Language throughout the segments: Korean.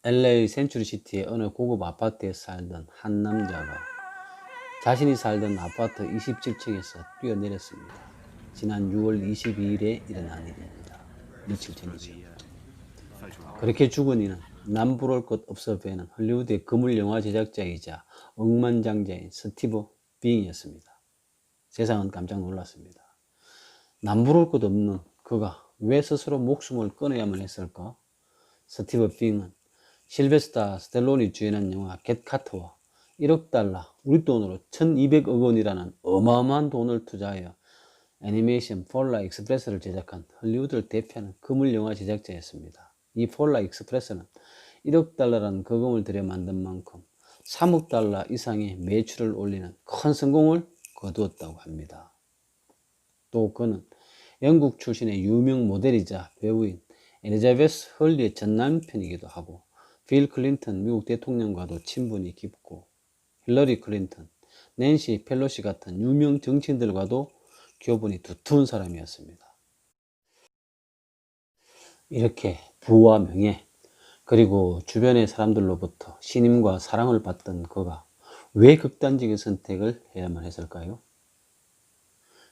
LA 센츄리시티의 어느 고급 아파트에 살던 한 남자가 자신이 살던 아파트 27층에서 뛰어내렸습니다. 지난 6월 22일에 일어난 일입니다. 며칠 전이죠. 그렇게 죽은 이는 남부러울 것 없어 보이는 헐리우드의 거물 영화 제작자이자 억만장자인 스티브 빙이었습니다. 세상은 깜짝 놀랐습니다. 남부러울 것 없는 그가 왜 스스로 목숨을 끊어야만 했을까? 스티브 빙은 실베스타 스텔론이 주연한 영화 겟 카트와 1억 달러, 우리 돈으로 1200억 원이라는 어마어마한 돈을 투자하여 애니메이션 폴라 익스프레스를 제작한 헐리우드를 대표하는 거물 영화 제작자였습니다. 이 폴라 익스프레스는 1억 달러라는 거금을 들여 만든 만큼 3억 달러 이상의 매출을 올리는 큰 성공을 거두었다고 합니다. 또 그는 영국 출신의 유명 모델이자 배우인 엘리자베스 헐리의 전남편이기도 하고 빌 클린턴 미국 대통령과도 친분이 깊고 힐러리 클린턴, 낸시 펠로시 같은 유명 정치인들과도 교분이 두터운 사람이었습니다. 이렇게 부와 명예 그리고 주변의 사람들로부터 신임과 사랑을 받던 그가 왜 극단적인 선택을 해야만 했을까요?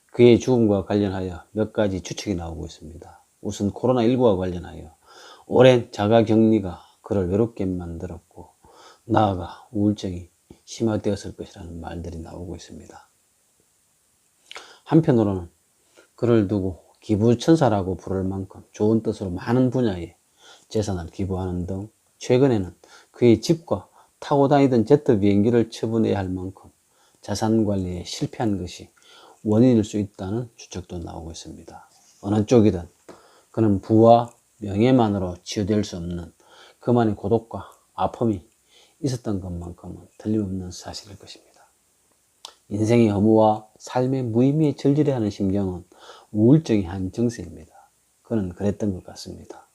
그의 죽음과 관련하여 몇 가지 추측이 나오고 있습니다. 우선 코로나19와 관련하여 오랜 자가격리가 그를 외롭게 만들었고 나아가 우울증이 심화되었을 것이라는 말들이 나오고 있습니다. 한편으로는 그를 두고 기부천사라고 부를 만큼 좋은 뜻으로 많은 분야에 재산을 기부하는 등 최근에는 그의 집과 타고 다니던 제트 비행기를 처분해야 할 만큼 자산 관리에 실패한 것이 원인일 수 있다는 추측도 나오고 있습니다. 어느 쪽이든 그는 부와 명예만으로 치유될 수 없는 그만의 고독과 아픔이 있었던 것만큼은 틀림없는 사실일 것입니다. 인생의 허무와 삶의 무의미에 절절해하는 심경은 우울증의 한 증세입니다. 그는 그랬던 것 같습니다.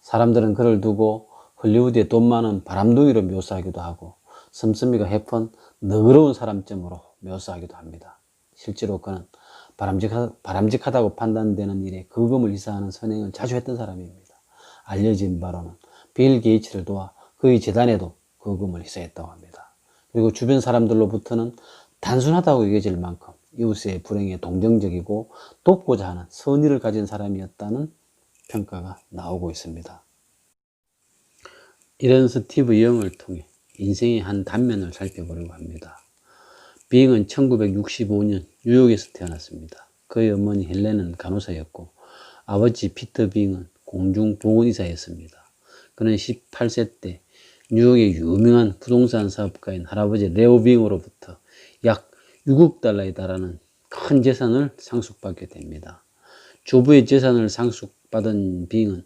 사람들은 그를 두고 헐리우드의 돈 많은 바람둥이로 묘사하기도 하고 씀씀이가 해픈 너그러운 사람쯤으로 묘사하기도 합니다. 실제로 그는 바람직하다고 판단되는 일에 거금을 희생하는 선행을 자주 했던 사람입니다. 알려진 바로는 빌 게이츠를 도와 그의 재단에도 거금을 희생했다고 합니다. 그리고 주변 사람들로부터는 단순하다고 여겨질 만큼 이웃의 불행에 동정적이고 돕고자 하는 선의를 가진 사람이었다는 평가가 나오고 있습니다. 이런 스티브 영을 통해 인생의 한 단면을 살펴보려고 합니다. 빙은 1965년 뉴욕에서 태어났습니다. 그의 어머니 헬렌은 간호사였고 아버지 피터 빙은 공중보건의사였습니다. 그는 18세 때 뉴욕의 유명한 부동산 사업가인 할아버지 레오 빙으로부터 약 6억 달러에 달하는 큰 재산을 상속받게 됩니다. 조부의 재산을 상속받은 빙은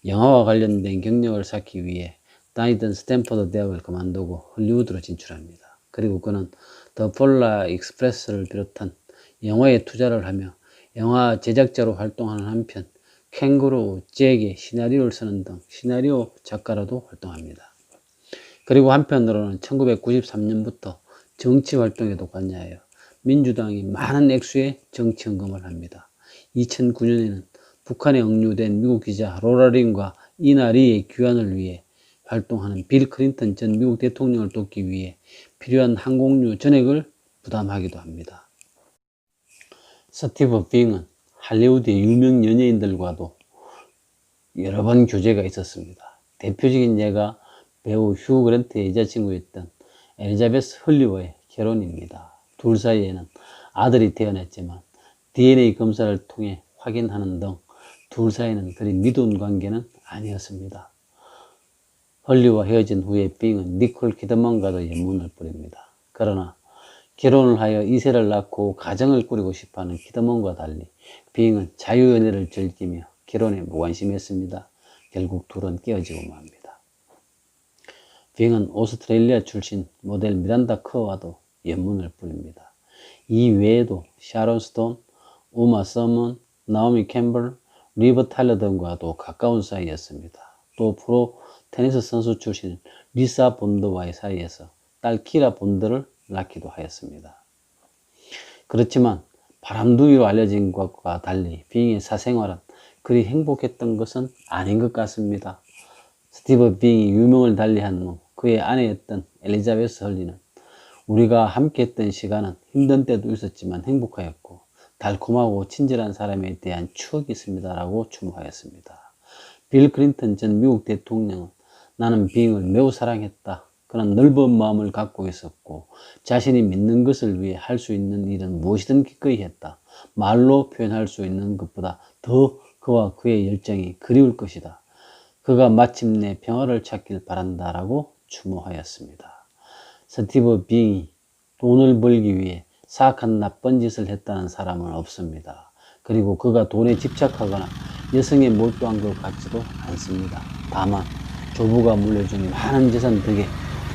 영화와 관련된 경력을 쌓기 위해 다니던 스탠퍼드 대학을 그만두고 헐리우드로 진출합니다. 그리고 그는 더 폴라 익스프레스를 비롯한 영화에 투자를 하며 영화 제작자로 활동하는 한편 캥거루 잭의 시나리오를 쓰는 등 시나리오 작가로도 활동합니다. 그리고 한편으로는 1993년부터 정치 활동에도 관여하여 민주당이 많은 액수의 정치 헌금을 합니다. 2009년에는 북한에 억류된 미국 기자 로라 링과 이나 리의 귀환을 위해 활동하는 빌 클린턴 전 미국 대통령을 돕기 위해 필요한 항공료 전액을 부담하기도 합니다. 스티브 빙은 할리우드의 유명 연예인들과도 여러 번 교제가 있었습니다. 대표적인 예가 배우 휴 그랜트의 여자친구였던 엘리자베스 헐리와의 결혼입니다. 둘 사이에는 아들이 태어났지만 DNA 검사를 통해 확인하는 등 둘 사이는 그리 미운 관계는 아니었습니다. 헐리와 헤어진 후에 빙은 니콜 키드만과도 연문을 뿌립니다. 그러나 결혼을 하여 2세를 낳고 가정을 꾸리고 싶어하는 키드만과 달리 빙은 자유연애를 즐기며 결혼에 무관심했습니다. 결국 둘은 깨어지고 맙니다. 빙은 오스트레일리아 출신 모델 미란다 커와도 연문을 뿌립니다. 이 외에도 샤론 스톤, 우마 서먼, 나오미 캠벌, 리버 타일러 등과도 가까운 사이였습니다. 또 프로 테니스 선수 출신 리사 본드와의 사이에서 딸 키라 본드를 낳기도 하였습니다. 그렇지만 바람둥이로 알려진 것과 달리 빙의 사생활은 그리 행복했던 것은 아닌 것 같습니다. 스티브 빙이 유명을 달리한 후 그의 아내였던 엘리자베스 헐리는 우리가 함께했던 시간은 힘든 때도 있었지만 행복하였고 달콤하고 친절한 사람에 대한 추억이 있습니다 라고 추모하였습니다. 빌 클린턴 전 미국 대통령은 나는 빙을 매우 사랑했다. 그는 넓은 마음을 갖고 있었고 자신이 믿는 것을 위해 할 수 있는 일은 무엇이든 기꺼이 했다. 말로 표현할 수 있는 것보다 더 그와 그의 열정이 그리울 것이다. 그가 마침내 평화를 찾길 바란다 라고 추모하였습니다. 스티브 빙이 돈을 벌기 위해 사악한 나쁜 짓을 했다는 사람은 없습니다. 그리고 그가 돈에 집착하거나 여성에 몰두한 것 같지도 않습니다. 다만 조부가 물려준 많은 재산 덕에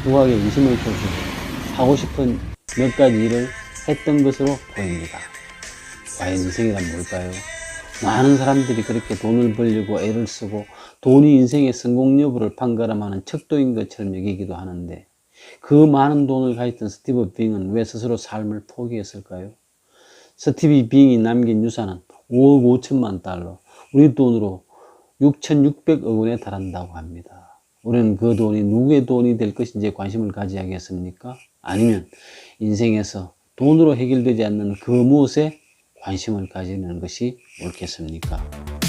후각에 의심을 표시해 하고 싶은 몇 가지 일을 했던 것으로 보입니다. 과연 인생이란 뭘까요? 많은 사람들이 그렇게 돈을 벌려고 애를 쓰고 돈이 인생의 성공 여부를 판가름하는 척도인 것처럼 여기기도 하는데 그 많은 돈을 가졌던 스티브 빙은 왜 스스로 삶을 포기했을까요? 스티브 빙이 남긴 유산은 5억 5천만 달러, 우리 돈으로 6,600억 원에 달한다고 합니다. 우리는 그 돈이 누구의 돈이 될 것인지에 관심을 가져야겠습니까? 아니면 인생에서 돈으로 해결되지 않는 그 무엇에 관심을 가지는 것이 옳겠습니까?